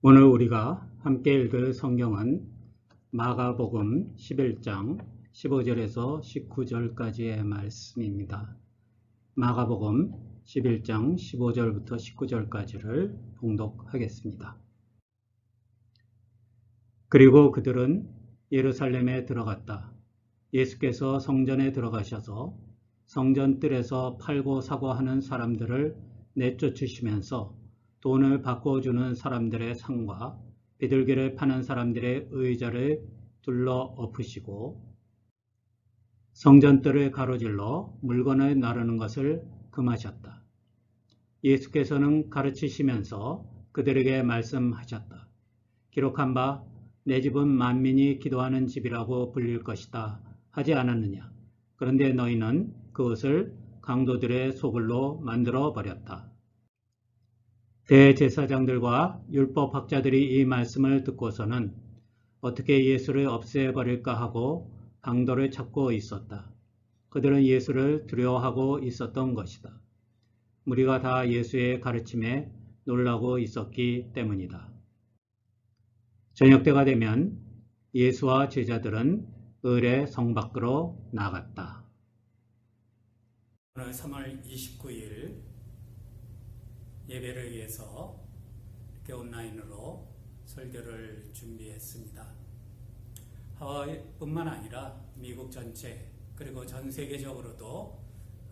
오늘 우리가 함께 읽을 성경은 마가복음 11장 15절에서 19절까지의 말씀입니다. 마가복음 11장 15절부터 19절까지를 봉독하겠습니다. 그리고 그들은 예루살렘에 들어갔다. 예수께서 성전에 들어가셔서 성전 뜰에서 팔고 사고 하는 사람들을 내쫓으시면서 돈을 바꿔주는 사람들의 상과 비둘기를 파는 사람들의 의자를 둘러 엎으시고 성전뜰을 가로질러 물건을 나르는 것을 금하셨다. 예수께서는 가르치시면서 그들에게 말씀하셨다. 기록한 바 내 집은 만민이 기도하는 집이라고 불릴 것이다 하지 않았느냐. 그런데 너희는 그것을 강도들의 소굴로 만들어 버렸다. 대제사장들과 율법학자들이 이 말씀을 듣고서는 어떻게 예수를 없애버릴까 하고 강도를 찾고 있었다. 그들은 예수를 두려워하고 있었던 것이다. 무리가 다 예수의 가르침에 놀라고 있었기 때문이다. 저녁 때가 되면 예수와 제자들은 을의 성 밖으로 나갔다. 오늘 3월 29일 예배를 위해서 이렇게 온라인으로 설교를 준비했습니다. 하와이뿐만 아니라 미국 전체 그리고 전 세계적으로도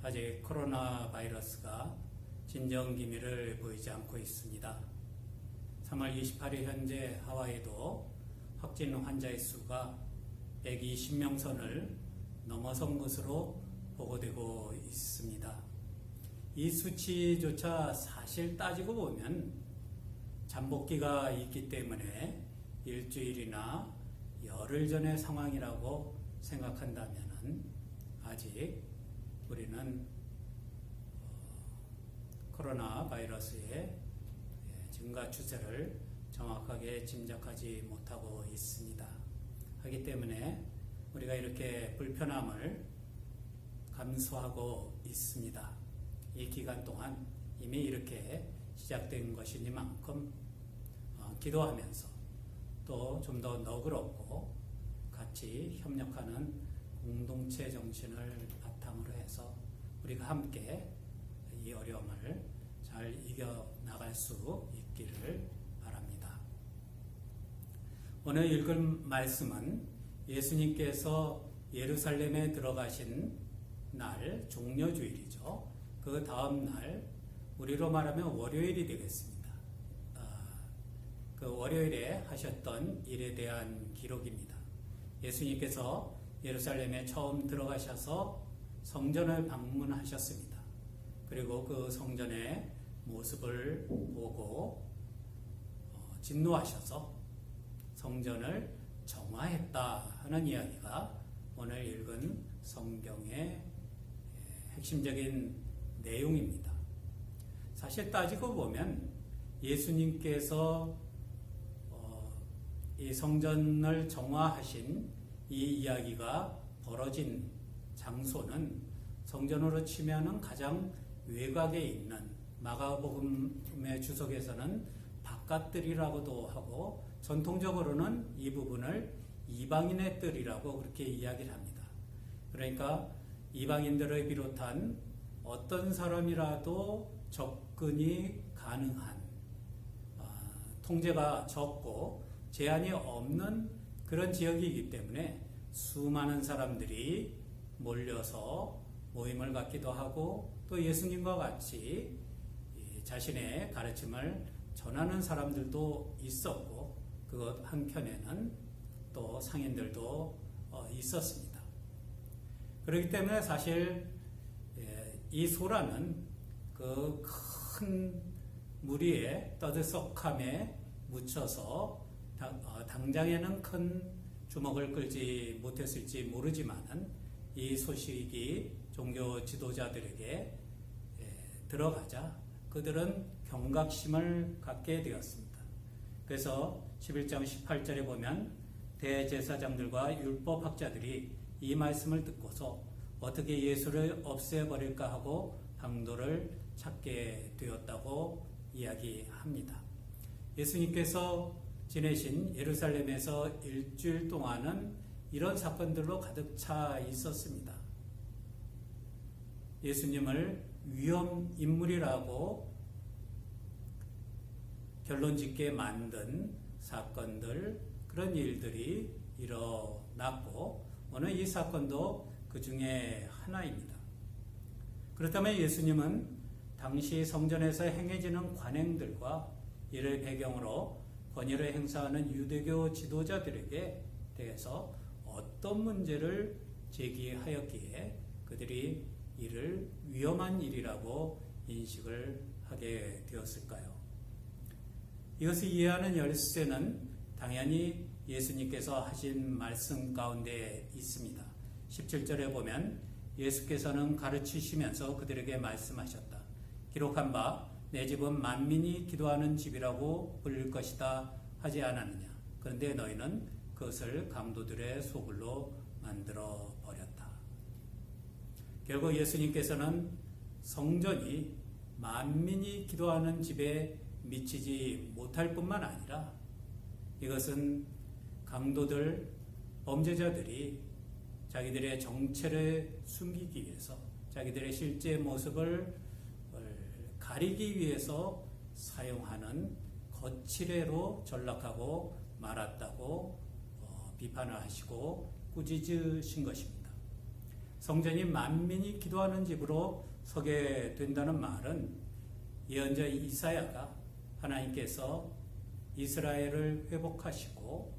아직 코로나 바이러스가 진정 기미를 보이지 않고 있습니다. 3월 28일 현재 하와이도 확진 환자의 수가 120명 선을 넘어선 것으로 보고되고 있습니다. 이 수치조차 사실 따지고 보면 잠복기가 있기 때문에 일주일이나 열흘 전의 상황이라고 생각한다면 아직 우리는 코로나 바이러스의 증가 추세를 정확하게 짐작하지 못하고 있습니다. 하기 때문에 우리가 이렇게 불편함을 감수하고 있습니다. 이 기간 동안 이미 이렇게 시작된 것이니만큼 기도하면서 또 좀 더 너그럽고 같이 협력하는 공동체 정신을 바탕으로 해서 우리가 함께 이 어려움을 잘 이겨나갈 수 있기를 바랍니다. 오늘 읽을 말씀은 예수님께서 예루살렘에 들어가신 날 종려주일이죠. 그 다음 날 우리로 말하면 월요일이 되겠습니다. 그 월요일에 하셨던 일에 대한 기록입니다. 예수님께서 예루살렘에 처음 들어가셔서 성전을 방문하셨습니다. 그리고 그 성전의 모습을 보고 진노하셔서 성전을 정화했다 하는 이야기가 오늘 읽은 성경의 핵심적인 내용입니다. 사실 따지고 보면 예수님께서 이 성전을 정화하신 이 이야기가 벌어진 장소는 성전으로 치면은 가장 외곽에 있는 마가복음의 주석에서는 바깥뜰이라고도 하고 전통적으로는 이 부분을 이방인의 뜰이라고 그렇게 이야기를 합니다. 그러니까 이방인들을 비롯한 어떤 사람이라도 접근이 가능한 통제가 적고 제한이 없는 그런 지역이기 때문에 수많은 사람들이 몰려서 모임을 갖기도 하고 또 예수님과 같이 자신의 가르침을 전하는 사람들도 있었고 그것 한켠에는 또 상인들도 있었습니다. 그렇기 때문에 사실 이 소라는 그 큰 무리의 떠들썩함에 묻혀서 당장에는 큰 주목을 끌지 못했을지 모르지만은 이 소식이 종교 지도자들에게 들어가자 그들은 경각심을 갖게 되었습니다. 그래서 11장 18절에 보면 대제사장들과 율법학자들이 이 말씀을 듣고서 어떻게 예수를 없애버릴까 하고 방도를 찾게 되었다고 이야기합니다. 예수님께서 지내신 예루살렘에서 일주일 동안은 이런 사건들로 가득 차 있었습니다. 예수님을 위험 인물이라고 결론 짓게 만든 사건들, 그런 일들이 일어났고 오늘 이 사건도 그 중에 하나입니다. 그렇다면 예수님은 당시 성전에서 행해지는 관행들과 이를 배경으로 권위를 행사하는 유대교 지도자들에게 대해서 어떤 문제를 제기하였기에 그들이 이를 위험한 일이라고 인식을 하게 되었을까요? 이것을 이해하는 열쇠는 당연히 예수님께서 하신 말씀 가운데 있습니다. 17절에 보면 예수께서는 가르치시면서 그들에게 말씀하셨다. 기록한 바 내 집은 만민이 기도하는 집이라고 불릴 것이다 하지 않았느냐. 그런데 너희는 그것을 강도들의 소굴로 만들어 버렸다. 결국 예수님께서는 성전이 만민이 기도하는 집에 미치지 못할 뿐만 아니라 이것은 강도들, 범죄자들이 자기들의 정체를 숨기기 위해서 자기들의 실제 모습을 가리기 위해서 사용하는 거칠애로 전락하고 말았다고 비판을 하시고 꾸짖으신 것입니다. 성전이 만민이 기도하는 집으로 서게 된다는 말은 예언자 이사야가 하나님께서 이스라엘을 회복하시고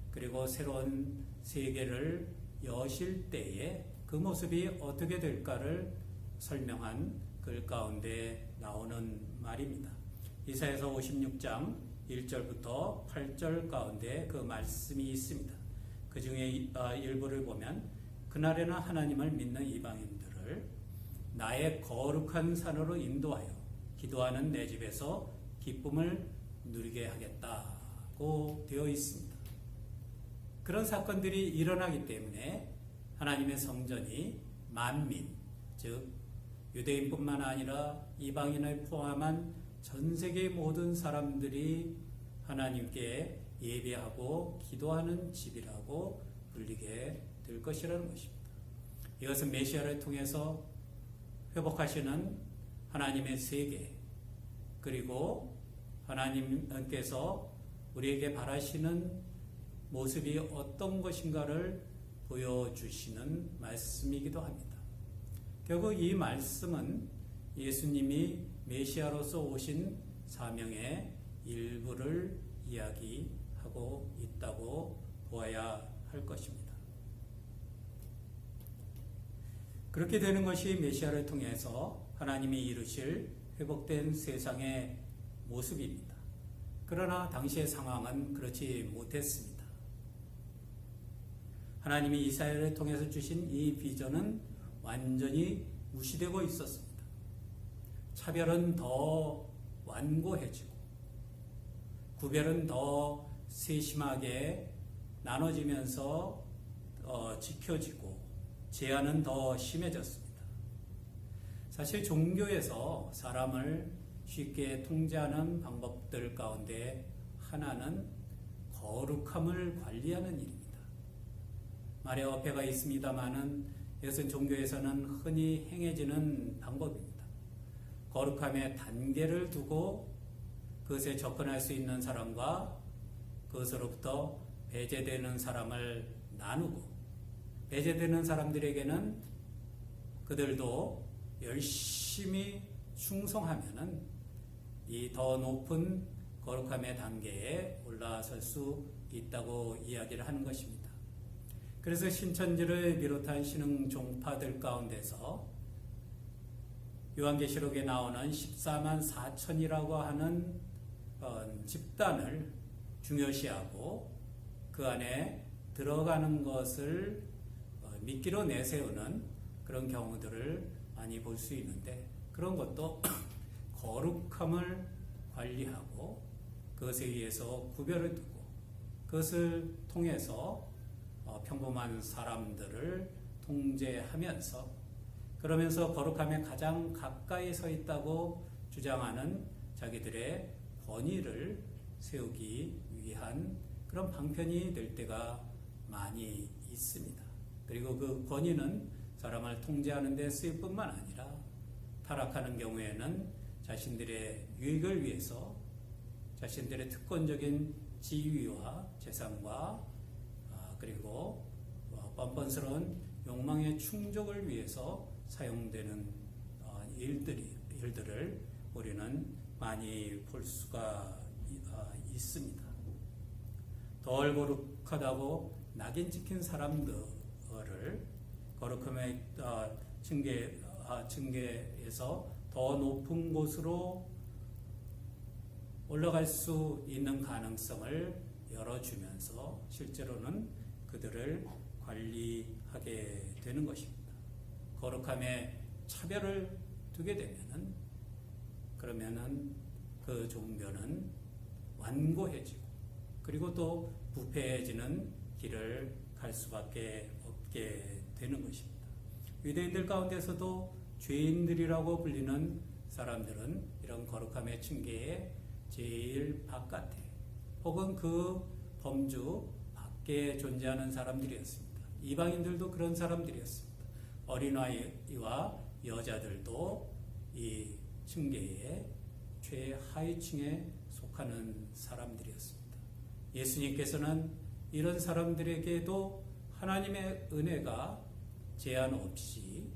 그리고 새로운 세계를 여실 때에 그 모습이 어떻게 될까를 설명한 글 가운데 나오는 말입니다. 이사야서 56장 1절부터 8절 가운데 그 말씀이 있습니다. 그 중에 일부를 보면 그날에는 하나님을 믿는 이방인들을 나의 거룩한 산으로 인도하여 기도하는 내 집에서 기쁨을 누리게 하겠다고 되어 있습니다. 그런 사건들이 일어나기 때문에 하나님의 성전이 만민, 즉 유대인뿐만 아니라 이방인을 포함한 전 세계 모든 사람들이 하나님께 예배하고 기도하는 집이라고 불리게 될 것이라는 것입니다. 이것은 메시아를 통해서 회복하시는 하나님의 세계, 그리고 하나님께서 우리에게 바라시는 모습이 어떤 것인가를 보여주시는 말씀이기도 합니다. 결국 이 말씀은 예수님이 메시아로서 오신 사명의 일부를 이야기하고 있다고 보아야 할 것입니다. 그렇게 되는 것이 메시아를 통해서 하나님이 이루실 회복된 세상의 모습입니다. 그러나 당시의 상황은 그렇지 못했습니다. 하나님이 이사야를 통해서 주신 이 비전은 완전히 무시되고 있었습니다. 차별은 더 완고해지고 구별은 더 세심하게 나눠지면서 지켜지고 제한은 더 심해졌습니다. 사실 종교에서 사람을 쉽게 통제하는 방법들 가운데 하나는 거룩함을 관리하는 일입니다. 말의 어폐가 있습니다마는 이것은 종교에서는 흔히 행해지는 방법입니다. 거룩함의 단계를 두고 그것에 접근할 수 있는 사람과 그것으로부터 배제되는 사람을 나누고 배제되는 사람들에게는 그들도 열심히 충성하면은 이 더 높은 거룩함의 단계에 올라설 수 있다고 이야기를 하는 것입니다. 그래서 신천지를 비롯한 신흥 종파들 가운데서 요한계시록에 나오는 14만 4천이라고 하는 집단을 중요시하고 그 안에 들어가는 것을 미끼로 내세우는 그런 경우들을 많이 볼 수 있는데 그런 것도 거룩함을 관리하고 그것에 의해서 구별을 두고 그것을 통해서 평범한 사람들을 통제하면서 그러면서 거룩함에 가장 가까이 서 있다고 주장하는 자기들의 권위를 세우기 위한 그런 방편이 될 때가 많이 있습니다. 그리고 그 권위는 사람을 통제하는 데 쓰일 뿐만 아니라 타락하는 경우에는 자신들의 유익을 위해서 자신들의 특권적인 지위와 재산과 그리고 뻔뻔스러운 욕망의 충족을 위해서 사용되는 일들을 우리는 많이 볼 수가 있습니다. 덜 거룩하다고 낙인 찍힌 사람들을 거룩함의 층계에서 더 높은 곳으로 올라갈 수 있는 가능성을 열어주면서 실제로는 그들을 관리하게 되는 것입니다. 거룩함에 차별을 두게 되면은 그러면은 그 종교는 완고해지고 그리고 또 부패해지는 길을 갈 수밖에 없게 되는 것입니다. 유대인들 가운데서도 죄인들이라고 불리는 사람들은 이런 거룩함의 층계에 제일 바깥에 혹은 그 범주 밖에 존재하는 사람들이었습니다. 이방인들도 그런 사람들이었습니다. 어린아이와 여자들도 이 층계의 최하위층에 속하는 사람들이었습니다. 예수님께서는 이런 사람들에게도 하나님의 은혜가 제한 없이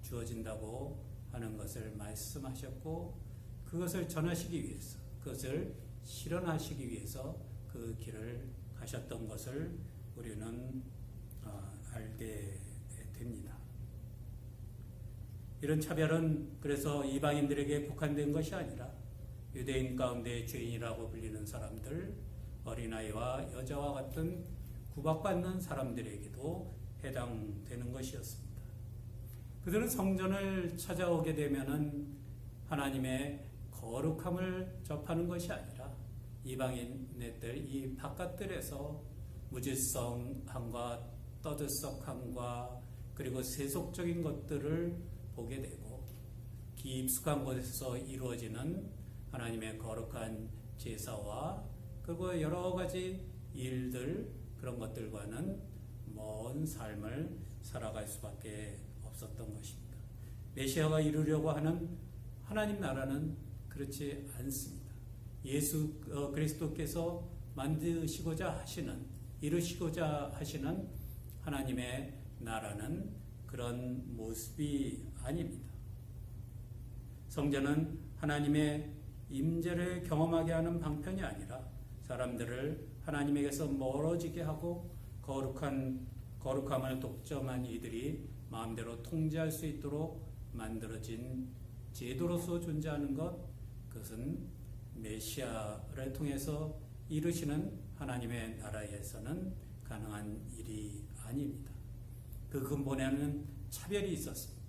주어진다고 하는 것을 말씀하셨고 그것을 전하시기 위해서 그것을 실현하시기 위해서 그 길을 가셨던 것을 우리는 알게 됩니다. 이런 차별은 그래서 이방인들에게 국한된 것이 아니라 유대인 가운데 죄인이라고 불리는 사람들, 어린아이와 여자와 같은 구박받는 사람들에게도 해당되는 것이었습니다. 그들은 성전을 찾아오게 되면은 하나님의 거룩함을 접하는 것이 아니라 이방인들 이 바깥들에서 무질서함과 떠들썩함과 그리고 세속적인 것들을 보게 되고 깊숙한 곳에서 이루어지는 하나님의 거룩한 제사와 그리고 여러 가지 일들 그런 것들과는 먼 삶을 살아갈 수밖에 없었던 것입니다. 메시아가 이루려고 하는 하나님 나라는 그렇지 않습니다. 예수 그리스도께서 만드시고자 하시는 이루시고자 하시는 하나님의 나라는 그런 모습이 아닙니다. 성전은 하나님의 임재를 경험하게 하는 방편이 아니라 사람들을 하나님에게서 멀어지게 하고 거룩함을 독점한 이들이 마음대로 통제할 수 있도록 만들어진 제도로서 존재하는 것, 그것은 메시아를 통해서 이루시는 하나님의 나라에서는 가능한 일이 아닙니다. 그 근본에는 차별이 있었습니다.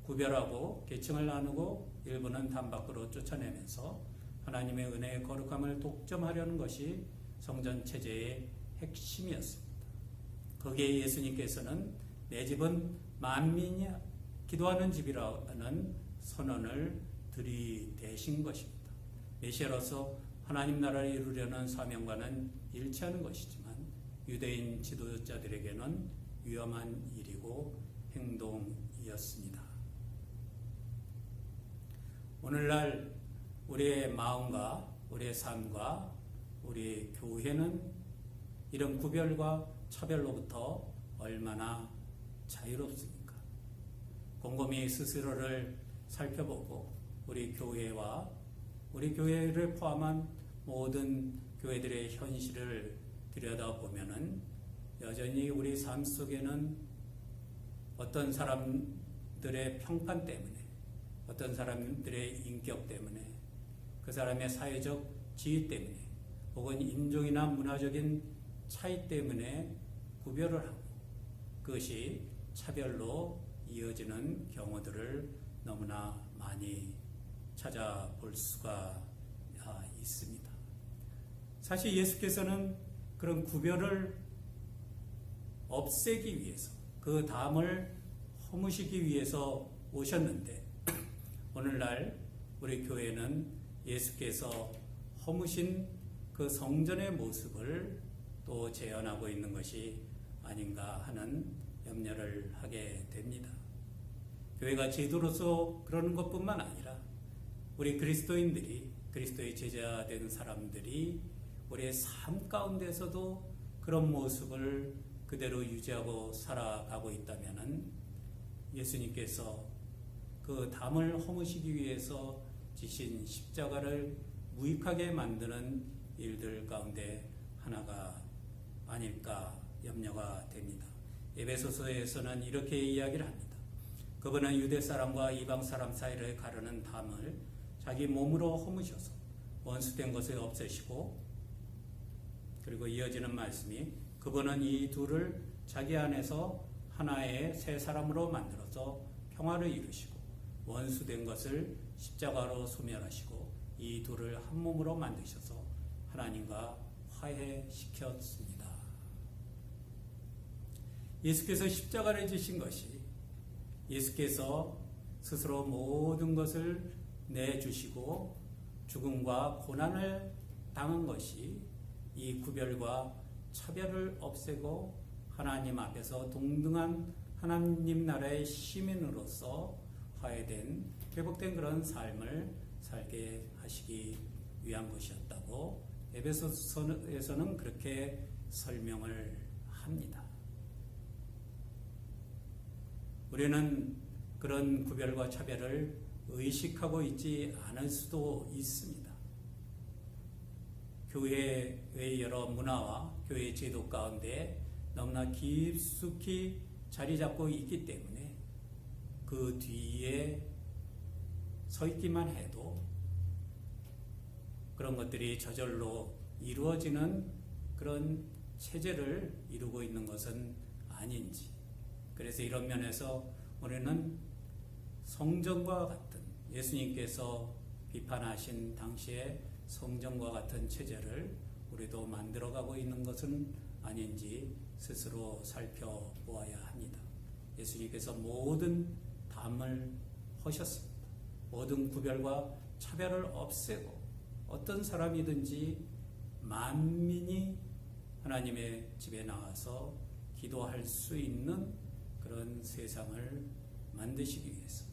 구별하고 계층을 나누고 일부는 담 밖으로 쫓아내면서 하나님의 은혜의 거룩함을 독점하려는 것이 성전 체제의 핵심이었습니다. 거기에 예수님께서는 내 집은 만민이 기도하는 집이라는 선언을 들이대신 것입니다. 메시아로서 하나님 나라를 이루려는 사명과는 일치하는 것이지만 유대인 지도자들에게는 위험한 일이고 행동이었습니다. 오늘날 우리의 마음과 우리의 삶과 우리 교회는 이런 구별과 차별로부터 얼마나 자유롭습니까? 곰곰이 스스로를 살펴보고 우리 교회와 우리 교회를 포함한 모든 교회들의 현실을 들여다보면은 여전히 우리 삶 속에는 어떤 사람들의 평판 때문에 어떤 사람들의 인격 때문에 그 사람의 사회적 지위 때문에 혹은 인종이나 문화적인 차이 때문에 구별을 하고 그것이 차별로 이어지는 경우들을 너무나 많이 찾아볼 수가 있습니다. 사실 예수께서는 그런 구별을 없애기 위해서 그 담을 허무시기 위해서 오셨는데 오늘날 우리 교회는 예수께서 허무신 그 성전의 모습을 또 재현하고 있는 것이 아닌가 하는 염려를 하게 됩니다. 교회가 제도로서 그러는 것뿐만 아니라 우리 그리스도인들이, 그리스도의 제자된 사람들이 우리의 삶 가운데서도 그런 모습을 그대로 유지하고 살아가고 있다면 예수님께서 그 담을 허무시기 위해서 지신 십자가를 무익하게 만드는 일들 가운데 하나가 아닐까 염려가 됩니다. 에베소서에서는 이렇게 이야기를 합니다. 그분은 유대 사람과 이방 사람 사이를 가르는 담을 자기 몸으로 허무셔서 원수된 것을 없애시고, 그리고 이어지는 말씀이 그분은 이 둘을 자기 안에서 하나의 새 사람으로 만들어서 평화를 이루시고 원수된 것을 십자가로 소멸하시고 이 둘을 한 몸으로 만드셔서 하나님과 화해시켰습니다. 예수께서 십자가를 지신 것이 예수께서 스스로 모든 것을 내주시고 죽음과 고난을 당한 것이 이 구별과 차별을 없애고 하나님 앞에서 동등한 하나님 나라의 시민으로서 화해된, 회복된 그런 삶을 살게 하시기 위한 것이었다고 에베소서에서는 그렇게 설명을 합니다. 우리는 그런 구별과 차별을 의식하고 있지 않을 수도 있습니다. 교회의 여러 문화와 교회 제도 가운데 너무나 깊숙이 자리 잡고 있기 때문에 그 뒤에 서 있기만 해도 그런 것들이 저절로 이루어지는 그런 체제를 이루고 있는 것은 아닌지, 그래서 이런 면에서 우리는 성전과 같은, 예수님께서 비판하신 당시에 성전과 같은 체제를 우리도 만들어가고 있는 것은 아닌지 스스로 살펴보아야 합니다. 예수님께서 모든 담을 허셨습니다. 모든 구별과 차별을 없애고 어떤 사람이든지 만민이 하나님의 집에 나와서 기도할 수 있는 그런 세상을 만드시기 위해서,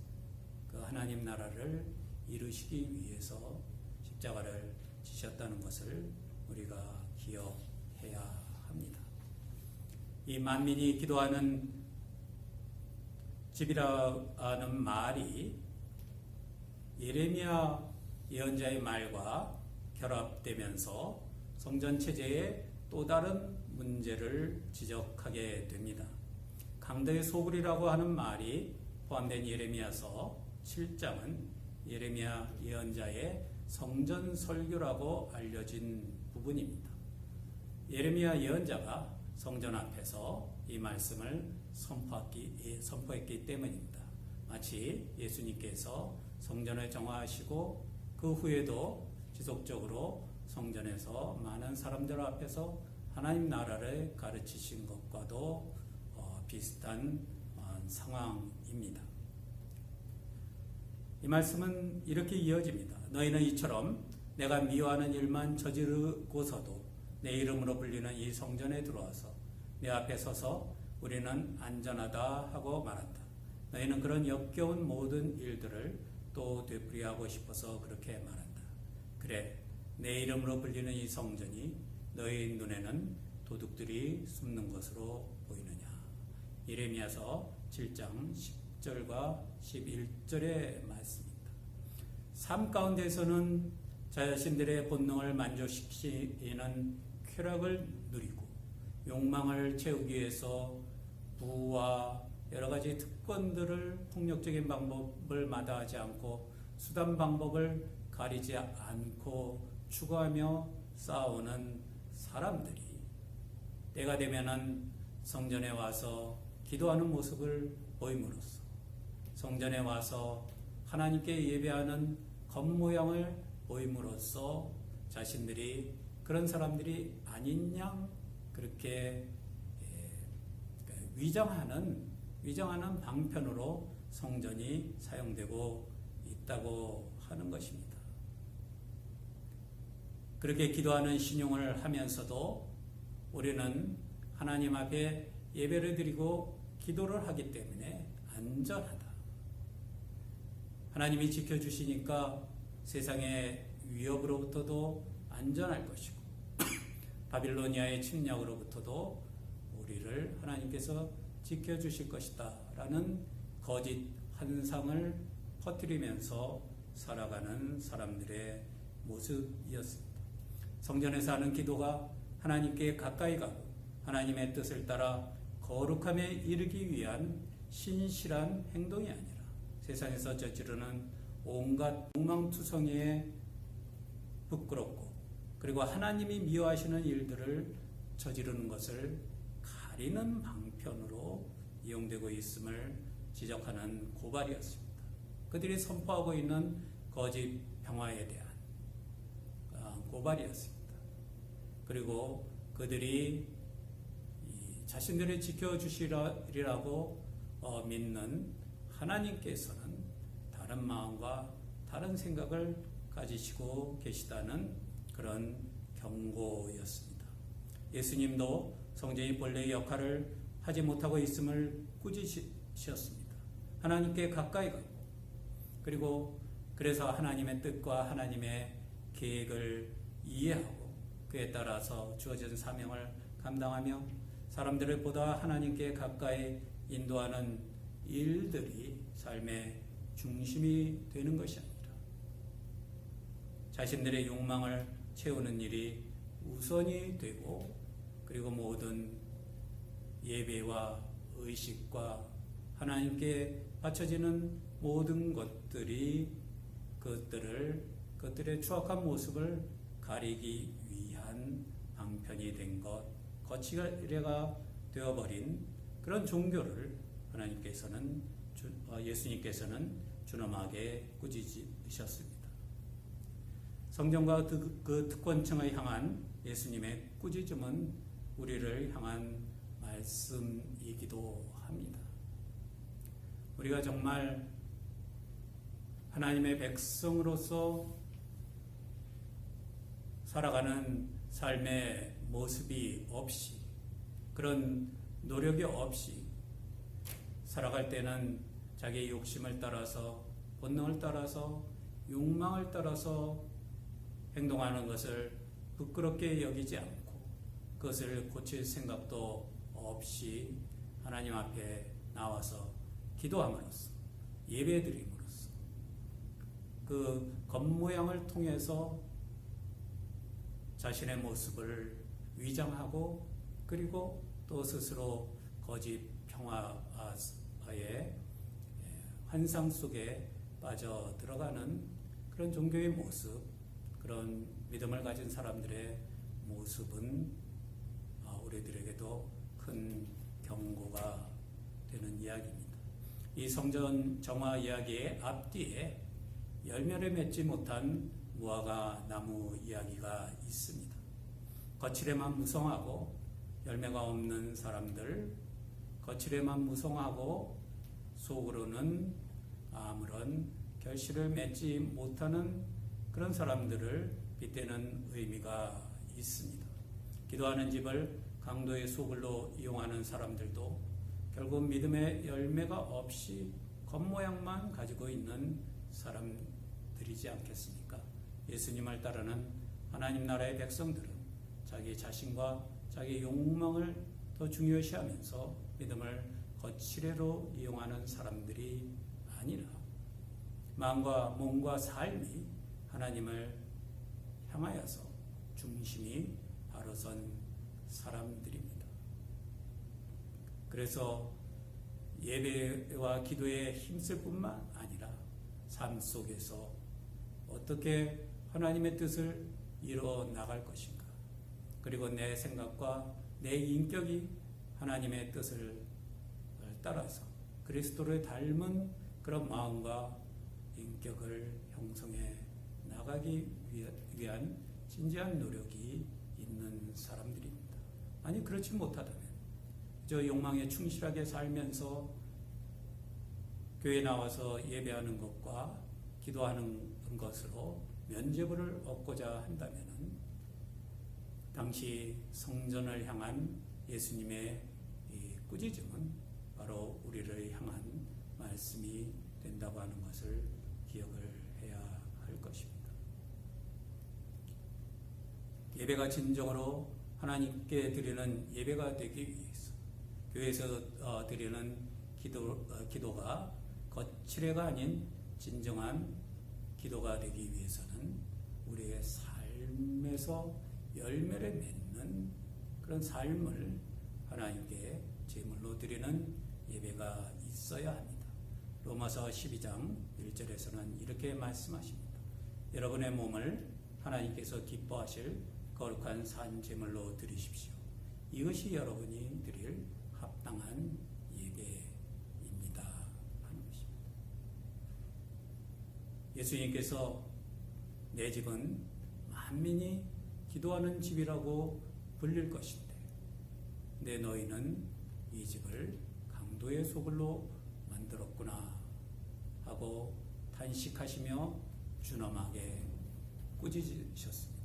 그 하나님 나라를 이루시기 위해서 십자가를 지셨다는 것을 우리가 기억해야 합니다. 이 만민이 기도하는 집이라는 말이 예레미야 예언자의 말과 결합되면서 성전 체제의 또 다른 문제를 지적하게 됩니다. 강도의 소굴이라고 하는 말이 포함된 예레미야서 7장은 예레미야 예언자의 성전 설교라고 알려진 부분입니다. 예레미야 예언자가 성전 앞에서 이 말씀을 선포했기 때문입니다. 마치 예수님께서 성전을 정화하시고 그 후에도 지속적으로 성전에서 많은 사람들 앞에서 하나님 나라를 가르치신 것과도 비슷한 상황입니다. 이 말씀은 이렇게 이어집니다. 너희는 이처럼 내가 미워하는 일만 저지르고서도 내 이름으로 불리는 이 성전에 들어와서 내 앞에 서서 우리는 안전하다 하고 말한다. 너희는 그런 역겨운 모든 일들을 또 되풀이하고 싶어서 그렇게 말한다. 그래, 내 이름으로 불리는 이 성전이 너희 눈에는 도둑들이 숨는 것으로 보이느냐. 예레미야서 7장 10절과 11절의 말씀입니다. 삶 가운데서는 자신들의 본능을 만족시키는 쾌락을 누리고 욕망을 채우기 위해서 부와 여러 가지 특권들을 폭력적인 방법을 마다하지 않고 수단 방법을 가리지 않고 추구하며 싸우는 사람들이 때가 되면은 성전에 와서 기도하는 모습을 보임으로써, 성전에 와서 하나님께 예배하는 겉모양을 보임으로써 자신들이 그런 사람들이 아닌 양 그렇게 위장하는 방편으로 성전이 사용되고 있다고 하는 것입니다. 그렇게 기도하는 신용을 하면서도 우리는 하나님 앞에 예배를 드리고 기도를 하기 때문에 안전하다. 하나님이 지켜주시니까 세상의 위협으로부터도 안전할 것이고 바빌로니아의 침략으로부터도 우리를 하나님께서 지켜주실 것이다 라는 거짓 환상을 퍼뜨리면서 살아가는 사람들의 모습이었습니다. 성전에서 하는 기도가 하나님께 가까이 가고 하나님의 뜻을 따라 거룩함에 이르기 위한 신실한 행동이 아니라 세상에서 저지르는 온갖 엉망투성이에 부끄럽고 그리고 하나님이 미워하시는 일들을 저지르는 것을 가리는 방편으로 이용되고 있음을 지적하는 고발이었습니다. 그들이 선포하고 있는 거짓 평화에 대한 고발이었습니다. 그리고 그들이 자신들을 지켜주시리라고 믿는 하나님께서는 다른 마음과 다른 생각을 가지시고 계시다는 그런 경고였습니다. 예수님도 성전이 본래의 역할을 하지 못하고 있음을 꾸짖으셨습니다. 하나님께 가까이 가고 그리고 그래서 하나님의 뜻과 하나님의 계획을 이해하고 그에 따라서 주어진 사명을 감당하며 사람들을 보다 하나님께 가까이 인도하는 일들이 삶의 중심이 되는 것이 아니라 자신들의 욕망을 채우는 일이 우선이 되고 그리고 모든 예배와 의식과 하나님께 바쳐지는 모든 것들이 그것들의 추악한 모습을 가리기 위한 방편이 된 것, 거치레가 되어버린 그런 종교를 예수님께서는 준엄하게 꾸짖으셨습니다. 성전과 그 특권층을 향한 예수님의 꾸짖음은 우리를 향한 말씀이기도 합니다. 우리가 정말 하나님의 백성으로서 살아가는 삶의 모습이 없이 그런 노력이 없이 살아갈 때는 자기의 욕심을 따라서 본능을 따라서 욕망을 따라서 행동하는 것을 부끄럽게 여기지 않고 그것을 고칠 생각도 없이 하나님 앞에 나와서 기도함으로써 예배드림으로써 그 겉모양을 통해서 자신의 모습을 위장하고 그리고 또 스스로 거짓 평화의 환상 속에 빠져 들어가는 그런 종교의 모습, 그런 믿음을 가진 사람들의 모습은 우리들에게도 큰 경고가 되는 이야기입니다. 이 성전 정화 이야기의 앞뒤에 열매를 맺지 못한 무화과 나무 이야기가 있습니다. 거칠에만 무성하고 열매가 없는 사람들, 거칠에만 무성하고 속으로는 아무런 결실을 맺지 못하는 그런 사람들을 빗대는 의미가 있습니다. 기도하는 집을 강도의 소굴로 이용하는 사람들도 결국 믿음의 열매가 없이 겉모양만 가지고 있는 사람들이지 않겠습니까? 예수님을 따르는 하나님 나라의 백성들은 자기 자신과 자기 욕망을 더 중요시하면서 믿음을 거칠애로 이용하는 사람들이 아니라 마음과 몸과 삶이 하나님을 향하여서 중심이 바로 선 사람들입니다. 그래서 예배와 기도에 힘쓸 뿐만 아니라 삶 속에서 어떻게 하나님의 뜻을 이루어 나갈 것인가, 그리고 내 생각과 내 인격이 하나님의 뜻을 따라서 그리스도를 닮은 그런 마음과 인격을 형성해 나가기 위한 진지한 노력이 있는 사람들입니다. 아니, 그렇지 못하다면 저 욕망에 충실하게 살면서 교회에 나와서 예배하는 것과 기도하는 것으로 면죄부를 얻고자 한다면 당시 성전을 향한 예수님의 이 꾸짖음은 바로 우리를 향한 말씀이 된다고 하는 것을 기억을 해야 할 것입니다. 예배가 진정으로 하나님께 드리는 예배가 되기 위해서 교회에서 드리는 기도가 거칠애가 아닌 진정한 기도가 되기 위해서는 우리의 삶에서 열매를 맺는 그런 삶을 하나님께 제물로 드리는 예배가 있어야 합니다. 로마서 12장 1절에서는 이렇게 말씀하십니다. 여러분의 몸을 하나님께서 기뻐하실 거룩한 산 제물로 드리십시오. 이것이 여러분이 드릴 합당한 예배입니다 하는 것입니다. 예수님께서 내 집은 만민이 기도하는 집이라고 불릴 것인데 내 너희는 이 집을 강도의 소굴로 만들었구나 하고 탄식하시며 준엄하게 꾸짖으셨습니다.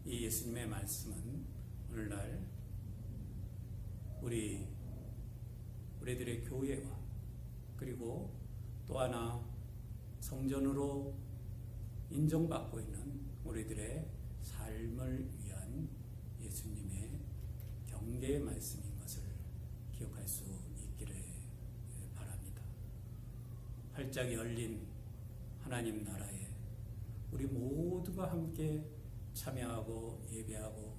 이 예수님의 말씀은 오늘날 우리들의 교회와 그리고 또 하나 성전으로 인정받고 있는 우리들의 삶을 위한 예수님의 경계의 말씀인 것을 기억할 수 있기를 바랍니다. 활짝 열린 하나님 나라에 우리 모두가 함께 참여하고 예배하고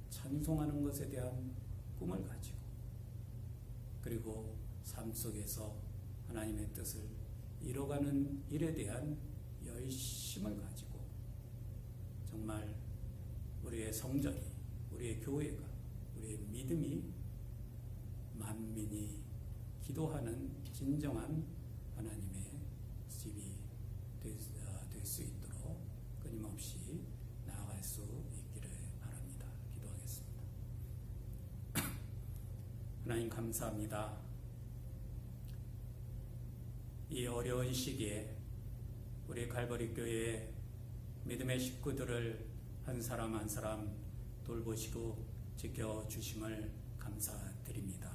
찬송하는 것에 대한 꿈을 가지고 그리고 삶 속에서 하나님의 뜻을 이뤄가는 일에 대한 열심을 가지고 정말 우리의 성전이, 우리의 교회가, 우리의 믿음이 만민이 기도하는 진정한 하나님의 집이 될 수 있도록 끊임없이 나아갈 수 있기를 바랍니다. 기도하겠습니다. 하나님 감사합니다. 이 어려운 시기에 우리 갈보리 교회의 믿음의 식구들을 한 사람 한 사람 돌보시고 지켜주심을 감사드립니다.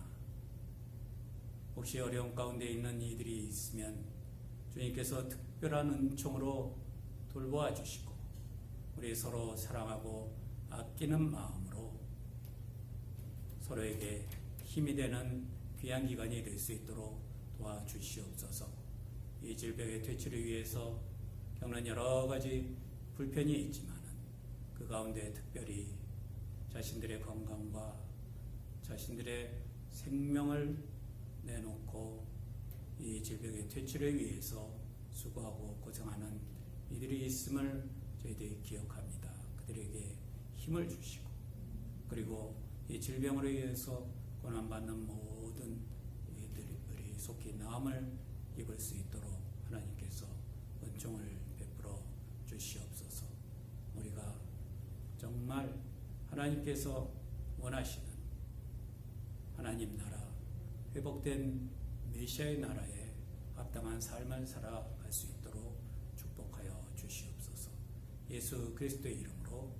혹시 어려운 가운데 있는 이들이 있으면 주님께서 특별한 은총으로 돌보아 주시고 우리 서로 사랑하고 아끼는 마음으로 서로에게 힘이 되는 귀한 기간이 될 수 있도록 도와주시옵소서. 이 질병의 퇴치를 위해서 겪는 여러 가지 불편이 있지만 그 가운데 특별히 자신들의 건강과 자신들의 생명을 내놓고 이 질병의 퇴치를 위해서 수고하고 고생하는 이들이 있음을 저희들이 기억합니다. 그들에게 힘을 주시고 그리고 이 질병으로 인해서 고난받는 모든 이들이 속히 나음을 입을 수 있도록 하나님께서 은총을 베풀어 주시옵소서. 우리가 정말 하나님께서 원하시는 하나님 나라, 회복된 메시아의 나라에 합당한 삶을 살아갈 수 있도록 축복하여 주시옵소서. 예수 그리스도의 이름으로